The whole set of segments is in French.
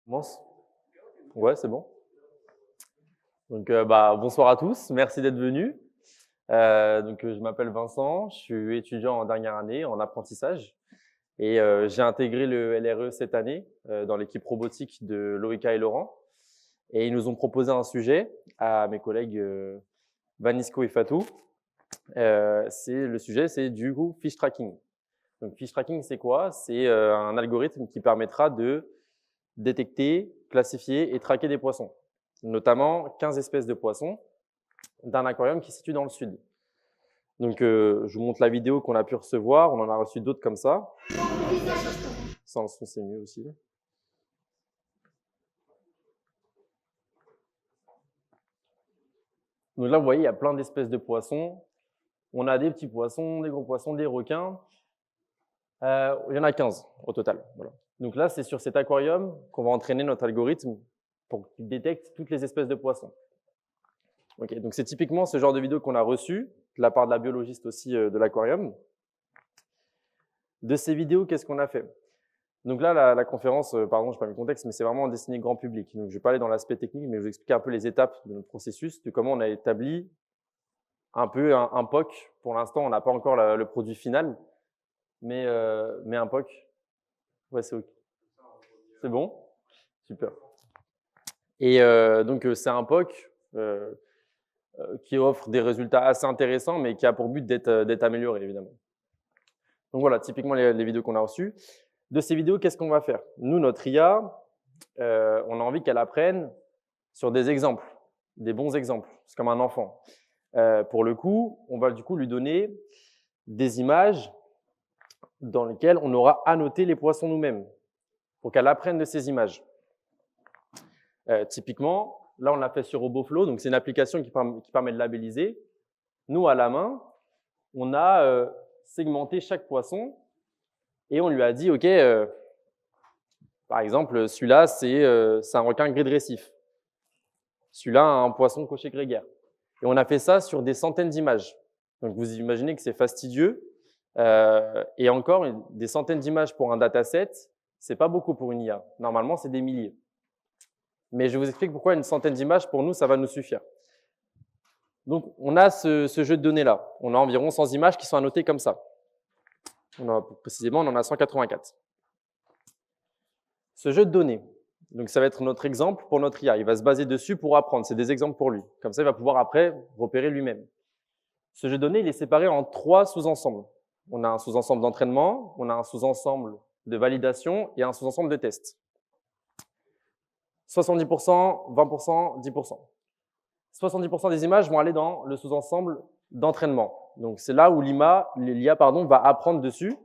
Commence? Ouais, c'est bon. Donc, bonsoir à tous. Merci d'être venus. Je m'appelle Vincent. Je suis étudiant en dernière année en apprentissage et j'ai intégré le LRE cette année dans l'équipe robotique de Loïka et Laurent. Et ils nous ont proposé un sujet à mes collègues Vanisco et Fatou. Le sujet, c'est du coup fish tracking. Donc, fish tracking, c'est quoi? C'est un algorithme qui permettra de détecter, classifier et traquer des poissons, notamment 15 espèces de poissons d'un aquarium qui se situe dans le sud. Donc, je vous montre la vidéo qu'on a pu recevoir. On en a reçu d'autres comme ça. Sans le son, c'est mieux aussi. Donc là, vous voyez, il y a plein d'espèces de poissons. On a des petits poissons, des gros poissons, des requins. Il y en a 15 au total. Voilà. Donc là, c'est sur cet aquarium qu'on va entraîner notre algorithme pour qu'il détecte toutes les espèces de poissons. Okay, donc c'est typiquement ce genre de vidéo qu'on a reçu de la part de la biologiste aussi de l'aquarium. De ces vidéos, qu'est-ce qu'on a fait? Donc là, la conférence, pardon, je n'ai pas mis le contexte, mais c'est vraiment destiné grand public. Donc je vais pas aller dans l'aspect technique, mais je vais vous expliquer un peu les étapes de notre processus, de comment on a établi un peu un POC. Pour l'instant, on n'a pas encore le produit final, mais un POC. Ouais, c'est OK. C'est bon? Super. Et c'est un POC qui offre des résultats assez intéressants, mais qui a pour but d'être amélioré, évidemment. Donc voilà, typiquement les vidéos qu'on a reçues. De ces vidéos, qu'est-ce qu'on va faire? Nous, notre IA, on a envie qu'elle apprenne sur des exemples, des bons exemples. C'est comme un enfant. Pour le coup, on va du coup lui donner des images dans lesquelles on aura annoté les poissons nous-mêmes pour qu'elle apprenne de ces images. Typiquement, là, on l'a fait sur RoboFlow, donc c'est une application qui permet de labelliser. Nous, à la main, on a segmenté chaque poisson et on lui a dit, OK, par exemple, celui-là, c'est un requin gris de récif. Celui-là, un poisson cocher grégaire. Et on a fait ça sur des centaines d'images. Donc, vous imaginez que c'est fastidieux. Et encore, des centaines d'images pour un dataset, c'est pas beaucoup pour une IA. Normalement, c'est des milliers. Mais je vous explique pourquoi une centaine d'images, pour nous, ça va nous suffire. Donc, on a ce jeu de données-là. On a environ 100 images qui sont annotées comme ça. Précisément, on en a 184. Ce jeu de données, donc ça va être notre exemple pour notre IA. Il va se baser dessus pour apprendre. C'est des exemples pour lui. Comme ça, il va pouvoir après repérer lui-même. Ce jeu de données, il est séparé en 3 sous-ensembles. On a un sous-ensemble d'entraînement, on a un sous-ensemble de validation et un sous-ensemble de test. 70%, 20%, 10%. 70% des images vont aller dans le sous-ensemble d'entraînement. Donc, c'est là où l'IA va apprendre dessus,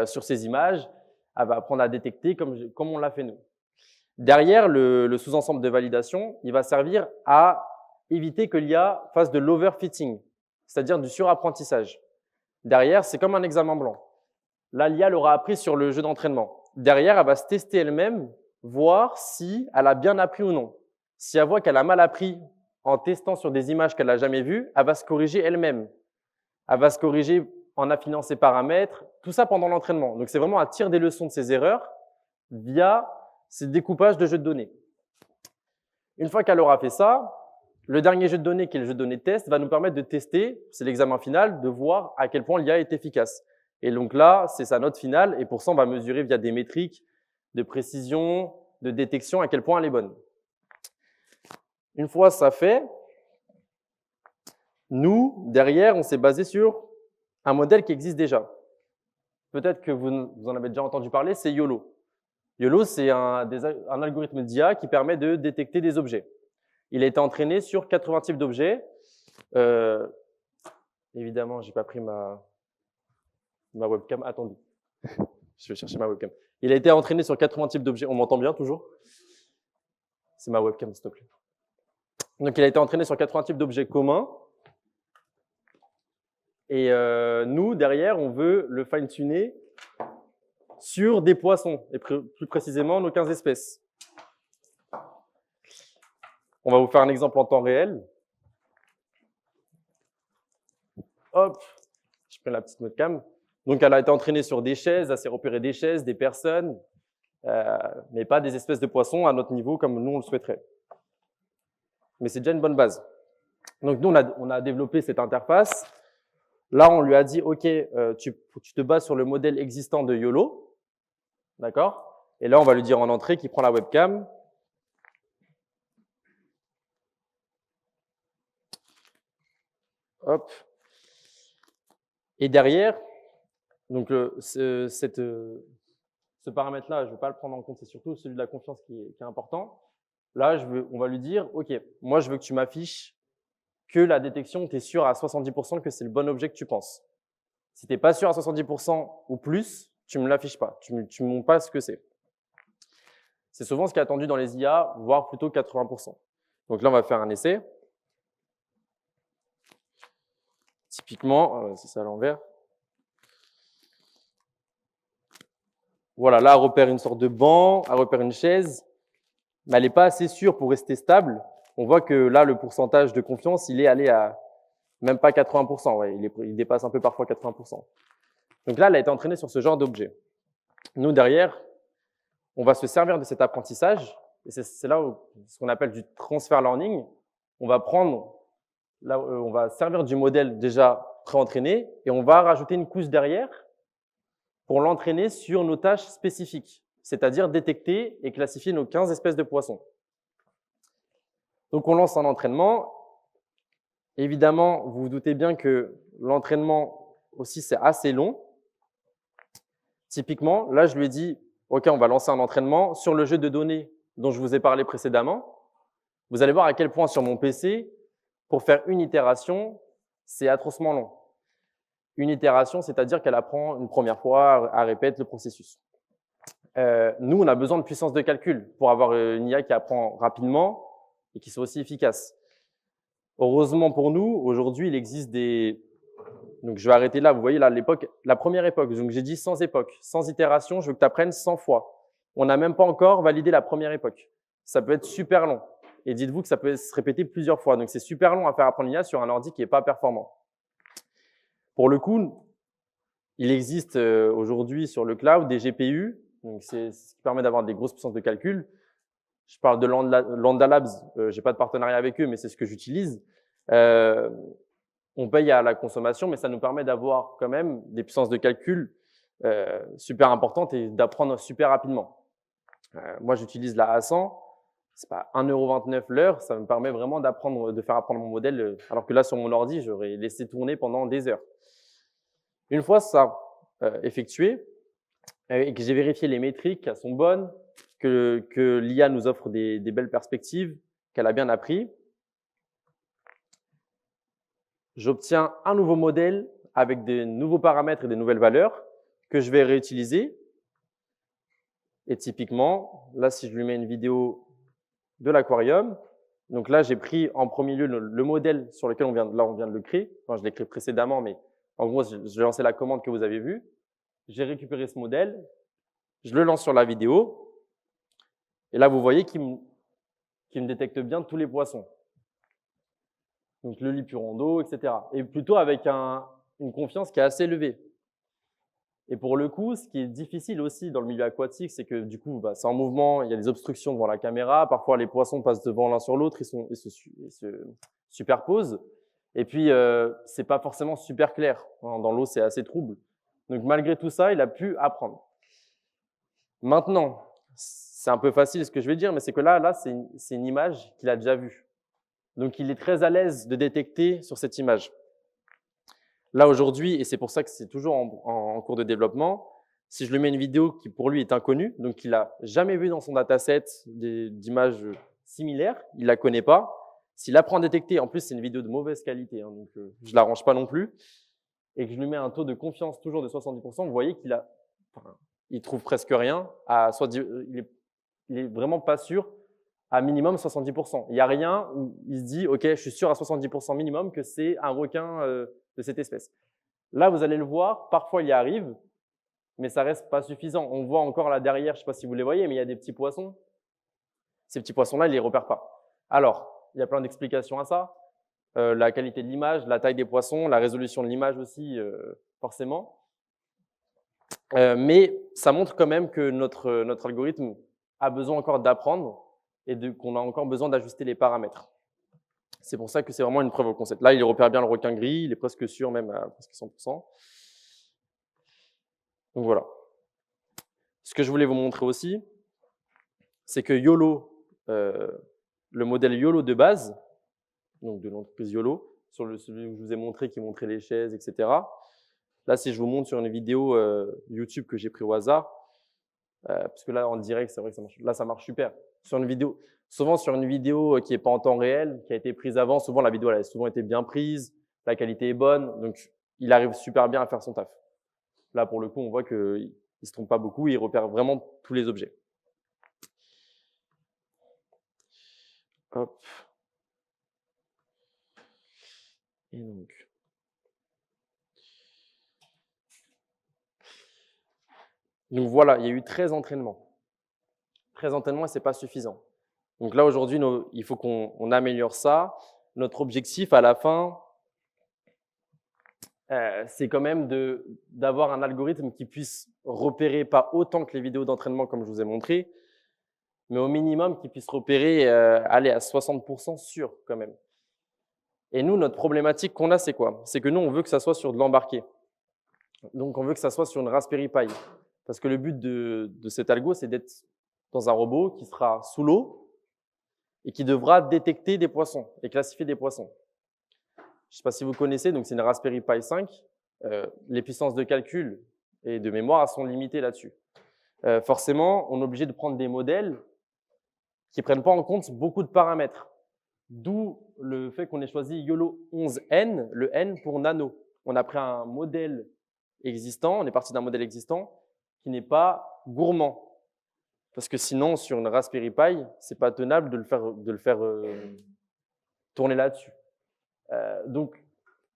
sur ces images. Elle va apprendre à détecter comme on l'a fait nous. Derrière, le sous-ensemble de validation, il va servir à éviter que l'IA fasse de l'overfitting, c'est-à-dire du surapprentissage. Derrière, c'est comme un examen blanc. Là, l'IA l'aura appris sur le jeu d'entraînement. Derrière, elle va se tester elle-même, voir si elle a bien appris ou non. Si elle voit qu'elle a mal appris en testant sur des images qu'elle n'a jamais vues, elle va se corriger elle-même. Elle va se corriger en affinant ses paramètres, tout ça pendant l'entraînement. Donc, c'est vraiment à tirer des leçons de ses erreurs via ces découpages de jeux de données. Une fois qu'elle aura fait ça, le dernier jeu de données, qui est le jeu de données de test, va nous permettre de tester, c'est l'examen final, de voir à quel point l'IA est efficace. Et donc là, c'est sa note finale, et pour ça, on va mesurer via des métriques de précision, de détection, à quel point elle est bonne. Une fois ça fait, nous, derrière, on s'est basé sur un modèle qui existe déjà. Peut-être que vous en avez déjà entendu parler, c'est YOLO. YOLO, c'est un algorithme d'IA qui permet de détecter des objets. Il a été entraîné sur 80 types d'objets. Évidemment, je n'ai pas pris ma webcam. Attendez, je vais chercher ma webcam. Il a été entraîné sur 80 types d'objets. On m'entend bien toujours? C'est ma webcam, s'il te plaît. Donc, il a été entraîné sur 80 types d'objets communs. Et nous, derrière, on veut le fine-tuner sur des poissons, et plus précisément nos 15 espèces. On va vous faire un exemple en temps réel. Hop, je prends la petite webcam. Donc, elle a été entraînée sur des chaises, elle s'est repérée des chaises, des personnes. mais pas des espèces de poissons à notre niveau comme nous on le souhaiterait. Mais c'est déjà une bonne base. Donc nous, on a développé cette interface. Là, on lui a dit, OK, tu te bases sur le modèle existant de YOLO. D'accord? Et là, on va lui dire en entrée qu'il prend la webcam. Hop. Et derrière, donc ce paramètre-là, je ne vais pas le prendre en compte, c'est surtout celui de la confiance qui est important. Là, on va lui dire, OK, moi, je veux que tu m'affiches que la détection, tu es sûr à 70% que c'est le bon objet que tu penses. Si tu n'es pas sûr à 70% ou plus, tu ne me l'affiches pas, tu ne me montres pas ce que c'est. C'est souvent ce qui est attendu dans les IA, voire plutôt 80%. Donc là, on va faire un essai. Typiquement, c'est ça à l'envers. Voilà, là, elle repère une sorte de banc, elle repère une chaise, mais elle n'est pas assez sûre pour rester stable. On voit que là, le pourcentage de confiance, il est allé à même pas 80%, ouais, il dépasse un peu parfois 80%. Donc là, elle a été entraînée sur ce genre d'objet. Nous, derrière, on va se servir de cet apprentissage, et c'est là où, ce qu'on appelle du transfer learning. On va prendre, là, on va servir du modèle déjà pré-entraîné, et on va rajouter une couche derrière pour l'entraîner sur nos tâches spécifiques, c'est-à-dire détecter et classifier nos 15 espèces de poissons. Donc, on lance un entraînement. Évidemment, vous vous doutez bien que l'entraînement aussi, c'est assez long. Typiquement, là, je lui ai dit, OK, on va lancer un entraînement sur le jeu de données dont je vous ai parlé précédemment. Vous allez voir à quel point sur mon PC, pour faire une itération, c'est atrocement long. Une itération, c'est-à-dire qu'elle apprend une première fois à répéter le processus. Nous, on a besoin de puissance de calcul pour avoir une IA qui apprend rapidement et qui soit aussi efficace. Heureusement pour nous, aujourd'hui, il existe des… Donc, je vais arrêter là. Vous voyez, là, la première époque. Donc, j'ai dit 100 époques. 100 itérations, je veux que tu apprennes 100 fois. On n'a même pas encore validé la première époque. Ça peut être super long. Et dites-vous que ça peut se répéter plusieurs fois. Donc, c'est super long à faire apprendre l'IA sur un ordi qui n'est pas performant. Pour le coup, il existe aujourd'hui sur le cloud des GPU. Donc, c'est ce qui permet d'avoir des grosses puissances de calcul. Je parle de Lambda Labs. J'ai pas de partenariat avec eux, mais c'est ce que j'utilise. On paye à la consommation, mais ça nous permet d'avoir quand même des puissances de calcul super importantes et d'apprendre super rapidement. Moi, j'utilise la A100. C'est pas 1,29 € l'heure. Ça me permet vraiment de faire apprendre mon modèle, alors que là, sur mon ordi, j'aurais laissé tourner pendant des heures. Une fois ça effectué et que j'ai vérifié les métriques, qu'elles sont bonnes, que l'IA nous offre des belles perspectives, qu'elle a bien appris, j'obtiens un nouveau modèle avec des nouveaux paramètres et des nouvelles valeurs que je vais réutiliser. Et typiquement, là, si je lui mets une vidéo de l'aquarium, donc là, j'ai pris en premier lieu le modèle sur lequel on vient de le créer. Enfin, je l'ai créé précédemment, mais en gros, j'ai lancé la commande que vous avez vue. J'ai récupéré ce modèle, je le lance sur la vidéo. Et là, vous voyez qu'il me détecte bien tous les poissons. Donc le lipurondo, etc. Et plutôt avec une confiance qui est assez élevée. Et pour le coup, ce qui est difficile aussi dans le milieu aquatique, c'est que du coup, c'est en mouvement, il y a des obstructions devant la caméra, parfois les poissons passent devant l'un sur l'autre, ils se superposent. Et puis, c'est pas forcément super clair. Dans l'eau, c'est assez trouble. Donc malgré tout ça, il a pu apprendre. Maintenant, c'est un peu facile ce que je vais dire, mais c'est que là c'est une image qu'il a déjà vue. Donc, il est très à l'aise de détecter sur cette image. Là, aujourd'hui, et c'est pour ça que c'est toujours en cours de développement, si je lui mets une vidéo qui, pour lui, est inconnue, donc il n'a jamais vu dans son dataset d'images similaires, il ne la connaît pas. S'il apprend à détecter, en plus, c'est une vidéo de mauvaise qualité, hein, donc je ne l'arrange pas non plus, et que je lui mets un taux de confiance toujours de 70%, vous voyez il trouve presque rien. Il est vraiment pas sûr à minimum 70%. Il n'y a rien où il se dit, OK, je suis sûr à 70% minimum que c'est un requin de cette espèce. Là, vous allez le voir, parfois il y arrive, mais ça reste pas suffisant. On voit encore là derrière, je ne sais pas si vous les voyez, mais il y a des petits poissons. Ces petits poissons-là, il ne les repère pas. Alors, il y a plein d'explications à ça. La qualité de l'image, la taille des poissons, la résolution de l'image aussi, forcément. Mais ça montre quand même que notre algorithme a besoin encore d'apprendre et qu'on a encore besoin d'ajuster les paramètres. C'est pour ça que c'est vraiment une preuve au concept. Là, il repère bien le requin gris, il est presque sûr, même à presque 100%. Donc voilà. Ce que je voulais vous montrer aussi, c'est que YOLO, le modèle YOLO de base, donc de l'entreprise YOLO, sur celui que je vous ai montré, qui montrait les chaises, etc. Là, si je vous montre sur une vidéo YouTube que j'ai pris au hasard, parce que là, en direct, c'est vrai que ça marche. Là, ça marche super. Sur une vidéo, souvent sur une vidéo qui n'est pas en temps réel, qui a été prise avant, souvent la vidéo elle a souvent été bien prise, la qualité est bonne, donc il arrive super bien à faire son taf. Là, pour le coup, on voit qu'il ne se trompe pas beaucoup, il repère vraiment tous les objets. Hop. Et donc voilà, il y a eu 13 entraînements. 13 entraînements et ce n'est pas suffisant. Donc là, aujourd'hui, il faut qu'on améliore ça. Notre objectif à la fin, c'est quand même d'avoir un algorithme qui puisse repérer pas autant que les vidéos d'entraînement comme je vous ai montré, mais au minimum qui puisse repérer, aller à 60% sûr quand même. Et nous, notre problématique qu'on a, c'est quoi? C'est que nous, on veut que ça soit sur de l'embarqué. Donc, on veut que ça soit sur une Raspberry Pi. Parce que le but de cet algo, c'est d'être dans un robot qui sera sous l'eau et qui devra détecter des poissons et classifier des poissons. Je ne sais pas si vous connaissez, donc c'est une Raspberry Pi 5. Les puissances de calcul et de mémoire sont limitées là-dessus. Forcément, on est obligé de prendre des modèles qui ne prennent pas en compte beaucoup de paramètres. D'où le fait qu'on ait choisi YOLO 11N, le N pour nano. On a pris un modèle existant, on est parti d'un modèle existant qui n'est pas gourmand. Parce que sinon, sur une Raspberry Pi, ce n'est pas tenable de le faire tourner là-dessus. Donc,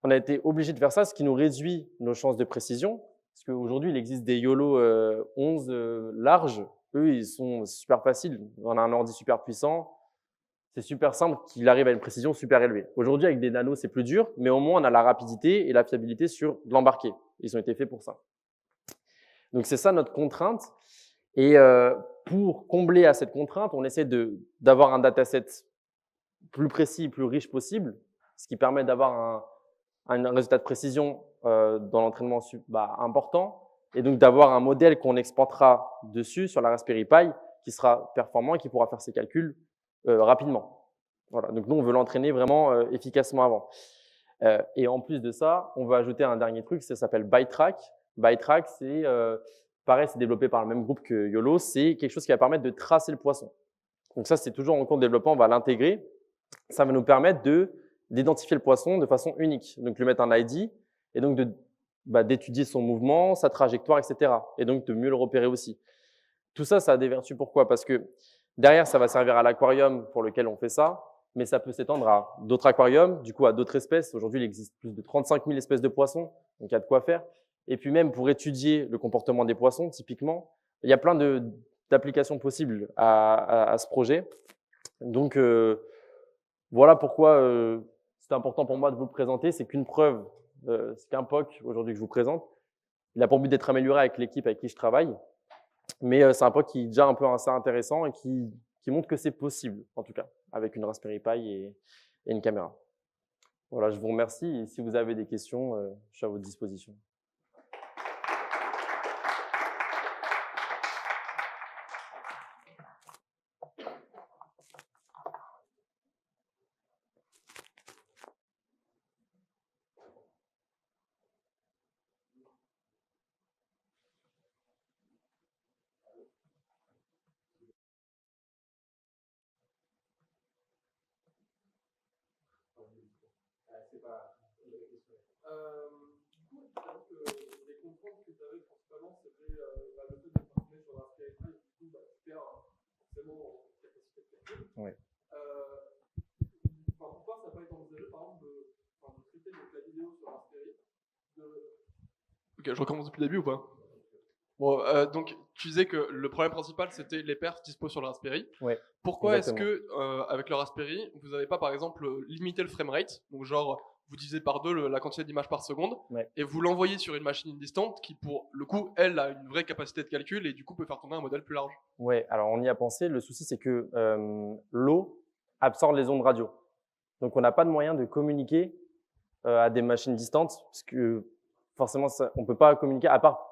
on a été obligé de faire ça, ce qui nous réduit nos chances de précision. Parce qu'aujourd'hui, il existe des YOLO 11 larges. Eux, ils sont super faciles. On a un ordi super puissant. C'est super simple qu'il arrive à une précision super élevée. Aujourd'hui, avec des nanos, c'est plus dur, mais au moins, on a la rapidité et la fiabilité sur l'embarqué. Ils ont été faits pour ça. Donc, c'est ça notre contrainte. Et pour combler à cette contrainte, on essaie d'avoir un dataset plus précis, plus riche possible, ce qui permet d'avoir un résultat de précision dans l'entraînement important, et donc d'avoir un modèle qu'on exportera dessus sur la Raspberry Pi qui sera performant et qui pourra faire ses calculs rapidement. Voilà. Donc nous, on veut l'entraîner vraiment efficacement avant. Et en plus de ça, on veut ajouter un dernier truc, ça s'appelle ByTrack. ByTrack, c'est pareil, c'est développé par le même groupe que YOLO, c'est quelque chose qui va permettre de tracer le poisson. Donc ça, c'est toujours en cours de développement, on va l'intégrer. Ça va nous permettre d'identifier le poisson de façon unique, donc lui mettre un ID et donc d'étudier son mouvement, sa trajectoire, etc. Et donc de mieux le repérer aussi. Tout ça, ça a des vertus. Pourquoi? Parce que derrière, ça va servir à l'aquarium pour lequel on fait ça, mais ça peut s'étendre à d'autres aquariums, du coup à d'autres espèces. Aujourd'hui, il existe plus de 35 000 espèces de poissons, donc il y a de quoi faire. Et puis même pour étudier le comportement des poissons, typiquement, il y a plein d'applications possibles à ce projet. Donc, voilà pourquoi c'est important pour moi de vous le présenter. C'est qu'une preuve, c'est qu'un POC aujourd'hui que je vous présente. Il a pour but d'être amélioré avec l'équipe avec qui je travaille. Mais c'est un POC qui est déjà un peu assez intéressant et qui montre que c'est possible, en tout cas, avec une Raspberry Pi et une caméra. Voilà, je vous remercie. Et si vous avez des questions, je suis à votre disposition. Du coup, les contraintes que tu avais principalement, c'était le fait de fonctionner sur Raspberry Pi, et du coup, tu perds forcément en capacité de calcul. Oui. Pourquoi ça n'a pas été envisagé, par exemple, de traiter la vidéo sur Raspberry Ok, je recommence depuis le début ou pas? Bon, donc, tu disais que le problème principal, c'était les perfs dispo sur le Raspberry. Ouais, pourquoi est-ce que, avec le Raspberry, vous n'avez pas, par exemple, limité le framerate? Donc, genre, vous divisez par 2 la quantité d'images par seconde, Ouais. et vous l'envoyez sur une machine distante qui, pour le coup, elle a une vraie capacité de calcul et du coup peut faire tourner un modèle plus large. Ouais, alors on y a pensé. Le souci, c'est que l'eau absorbe les ondes radio. Donc, on n'a pas de moyen de communiquer à des machines distantes, parce que forcément, on ne peut pas communiquer, à part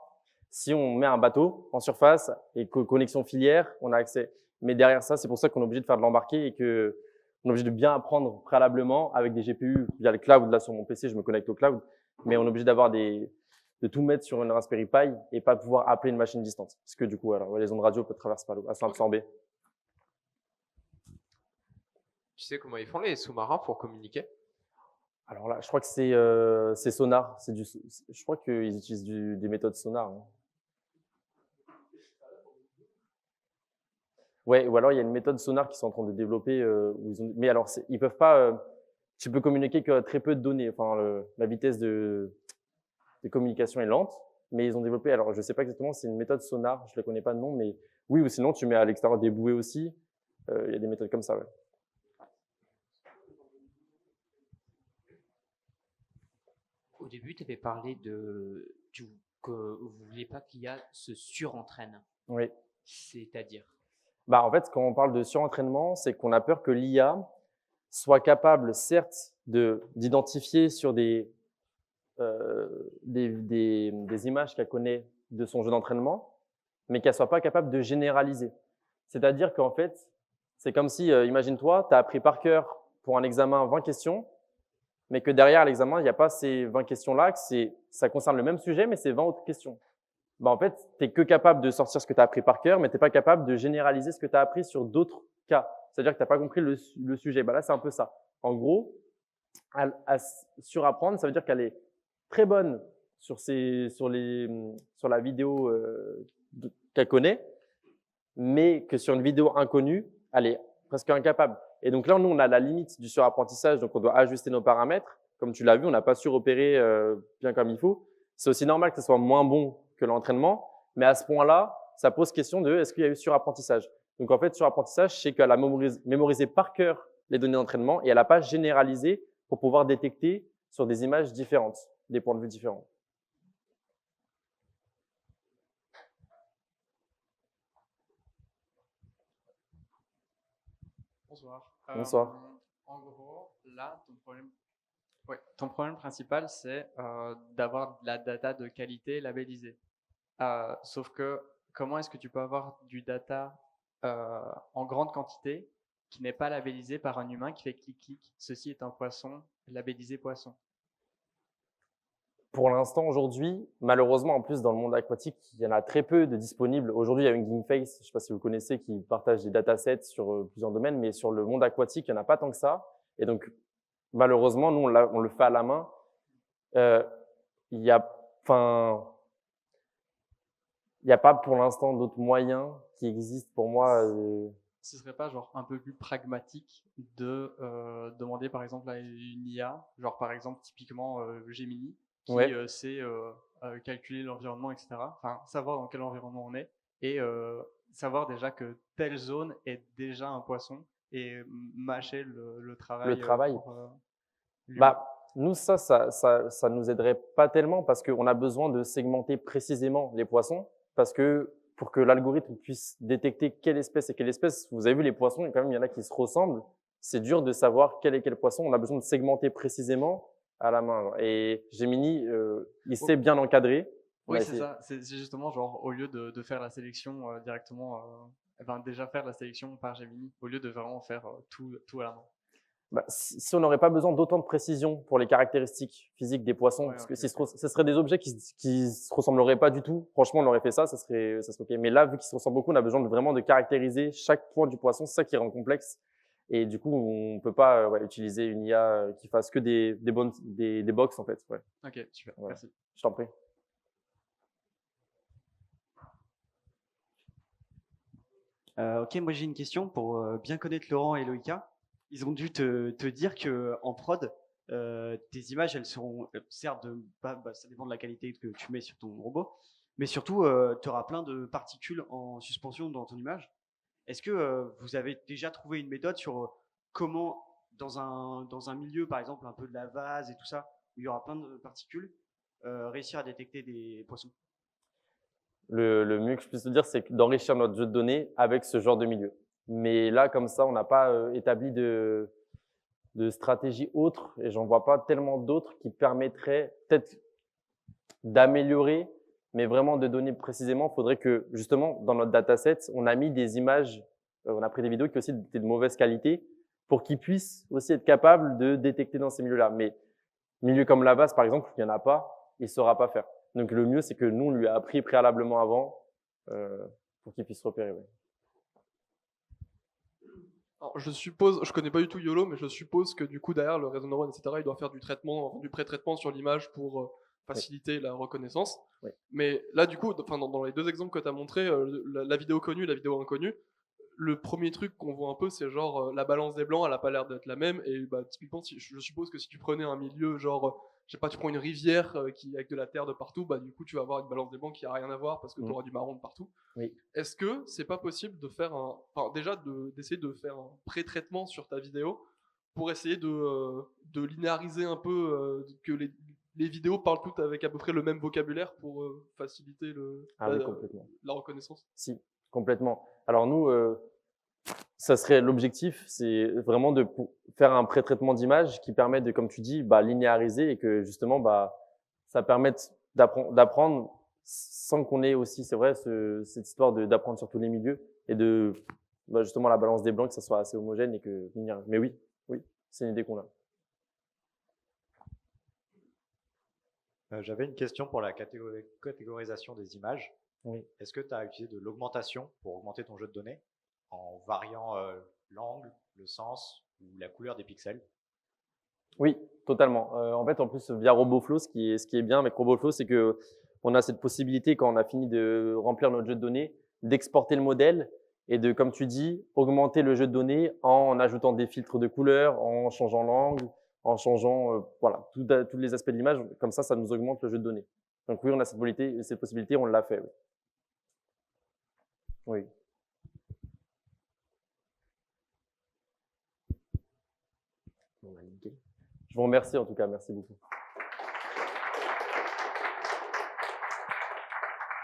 si on met un bateau en surface et connexion filière, on a accès. Mais derrière ça, c'est pour ça qu'on est obligé de faire de l'embarqué et qu'on est obligé de bien apprendre préalablement avec des GPU via le cloud. Là, sur mon PC, je me connecte au cloud, mais on est obligé de tout mettre sur une Raspberry Pi et pas pouvoir appeler une machine distante. Parce que du coup, alors, les ondes radio peuvent traverser par l'eau, elles sont absorbées. Tu sais comment ils font les sous-marins pour communiquer? Alors là, je crois que c'est sonar. Je crois qu'ils utilisent des méthodes sonar. Hein. Ouais, ou alors il y a une méthode sonar qu'ils sont en train de développer. Mais alors, ils peuvent pas. Tu peux communiquer que très peu de données. Enfin, la vitesse de communication est lente, mais ils ont développé. Alors, je sais pas exactement. C'est une méthode sonar. Je la connais pas de nom, mais oui. Ou sinon, tu mets à l'extérieur des bouées aussi. Il y a des méthodes comme ça. Ouais. Au début, tu avais parlé que vous ne vouliez pas qu'il se surentraîne. Oui. C'est-à-dire? Bah, en fait, quand on parle de surentraînement, c'est qu'on a peur que l'IA soit capable, certes, d'identifier sur des images qu'elle connaît de son jeu d'entraînement, mais qu'elle soit pas capable de généraliser. C'est-à-dire qu'en fait, c'est comme si, imagine-toi, tu as appris par cœur pour un examen 20 questions, mais que derrière l'examen, il n'y a pas ces 20 questions-là, que ça concerne le même sujet, mais c'est 20 autres questions. Bah, en fait, tu n'es que capable de sortir ce que tu as appris par cœur, mais tu n'es pas capable de généraliser ce que tu as appris sur d'autres cas. C'est-à-dire que tu n'as pas compris le sujet. Bah, là, c'est un peu ça. En gros, à surapprendre, ça veut dire qu'elle est très bonne sur la vidéo qu'elle connaît, mais que sur une vidéo inconnue, elle est presque incapable. Et donc là, nous, on a la limite du surapprentissage, donc on doit ajuster nos paramètres. Comme tu l'as vu, on n'a pas su repérer bien comme il faut. C'est aussi normal que ce soit moins bon que l'entraînement, mais à ce point-là, ça pose question de est-ce qu'il y a eu surapprentissage. Donc en fait, surapprentissage, c'est qu'elle a mémorisé par cœur les données d'entraînement et elle n'a pas généralisé pour pouvoir détecter sur des images différentes, des points de vue différents. Bonsoir. Bonsoir. En gros, là, ton problème principal, c'est d'avoir de la data de qualité labellisée. Sauf que, comment est-ce que tu peux avoir du data en grande quantité qui n'est pas labellisé par un humain qui fait clic-clic, ceci est un poisson, labellisé poisson? Pour l'instant, aujourd'hui, malheureusement, en plus, dans le monde aquatique, il y en a très peu de disponibles. Aujourd'hui, il y a une GameFace, je ne sais pas si vous connaissez, qui partage des datasets sur plusieurs domaines, mais sur le monde aquatique, il n'y en a pas tant que ça. Et donc, malheureusement, nous, on le fait à la main. Il n'y a pas pour l'instant d'autres moyens qui existent pour moi. Ce serait pas genre un peu plus pragmatique de demander par exemple à une IA, genre par exemple typiquement Gemini, qui Ouais. sait calculer l'environnement, etc. Enfin, savoir dans quel environnement on est et savoir déjà que telle zone est déjà un poisson et mâcher le travail. Le travail. Lui. Bah, nous, ça nous aiderait pas tellement parce qu'on a besoin de segmenter précisément les poissons parce que pour que l'algorithme puisse détecter quelle espèce est quelle espèce, vous avez vu les poissons, quand même, il y en a qui se ressemblent. C'est dur de savoir quel est quel poisson. On a besoin de segmenter précisément à la main. Et Gemini, il sait bien encadrer. Oui, c'est ça. C'est justement genre au lieu de faire la sélection directement, déjà faire la sélection par Gemini au lieu de vraiment faire tout à la main. Bah, si on n'aurait pas besoin d'autant de précision pour les caractéristiques physiques des poissons, parce que ce seraient des objets qui se ressembleraient pas du tout. Franchement, on aurait fait ça, ça serait ok. Mais là, vu qu'ils se ressemblent beaucoup, on a besoin vraiment de caractériser chaque point du poisson. C'est ça qui rend complexe. Et du coup, on peut pas utiliser une IA qui fasse que des box en fait. Ouais. Ok, super. Ouais. Merci. Je t'en prie. Ok, moi j'ai une question pour bien connaître Laurent et Loïka. Ils ont dû te dire que en prod, tes images, elles seront certes ça dépend de la qualité que tu mets sur ton robot, mais surtout, tu auras plein de particules en suspension dans ton image. Est-ce que vous avez déjà trouvé une méthode sur comment dans un milieu, par exemple, un peu de la vase et tout ça, où il y aura plein de particules, réussir à détecter des poissons. Le mieux que je puisse te dire, c'est d'enrichir notre jeu de données avec ce genre de milieu. Mais là, comme ça, on n'a pas établi de stratégie autre, et j'en vois pas tellement d'autres qui permettraient peut-être d'améliorer, mais vraiment de donner précisément. Il faudrait que, justement, dans notre dataset, on a mis des images, on a pris des vidéos qui aussi étaient de mauvaise qualité pour qu'ils puissent aussi être capables de détecter dans ces milieux-là. Mais milieu comme la base, par exemple, il n'y en a pas, il ne saura pas faire. Donc le mieux, c'est que nous, on lui a appris préalablement avant pour qu'il puisse repérer. Ouais. Alors, je suppose, je connais pas du tout YOLO, mais je suppose que du coup derrière le réseau neuronal, etc., il doit faire du traitement, du pré-traitement sur l'image pour faciliter la reconnaissance. Oui. Mais là, du coup, dans les deux exemples que tu as montrés, la vidéo connue et la vidéo inconnue, le premier truc qu'on voit un peu, c'est genre la balance des blancs, elle a pas l'air d'être la même. Et bah, typiquement, je suppose que si tu prenais un milieu, genre, je sais pas, tu prends une rivière avec de la terre de partout, bah du coup, tu vas avoir une balance des blancs qui a rien à voir parce que tu auras du marron de partout. Oui. Est-ce que c'est pas possible de faire d'essayer de faire un pré-traitement sur ta vidéo pour essayer de linéariser un peu, que les vidéos parlent toutes avec à peu près le même vocabulaire pour faciliter Oui, complètement. la reconnaissance? Si, complètement. Alors nous, ça serait l'objectif, c'est vraiment de faire un pré-traitement d'image qui permet de, comme tu dis, linéariser et que justement, ça permette d'apprendre sans qu'on ait aussi, c'est vrai, cette histoire d'apprendre sur tous les milieux et de justement la balance des blancs, que ça soit assez homogène et que linéaire. Mais oui, c'est une idée qu'on a. J'avais une question pour la catégorisation des images. Oui. Est-ce que tu as utilisé de l'augmentation pour augmenter ton jeu de données en variant l'angle, le sens ou la couleur des pixels? Oui, totalement. En fait, en plus, via RoboFlow, ce qui est bien avec RoboFlow, c'est que on a cette possibilité, quand on a fini de remplir notre jeu de données, d'exporter le modèle et de, comme tu dis, augmenter le jeu de données en ajoutant des filtres de couleurs, en changeant l'angle, en changeant tous les aspects de l'image. Comme ça nous augmente le jeu de données. Donc oui, on a cette possibilité, on l'a fait. Oui. Je vous remercie en tout cas, merci beaucoup.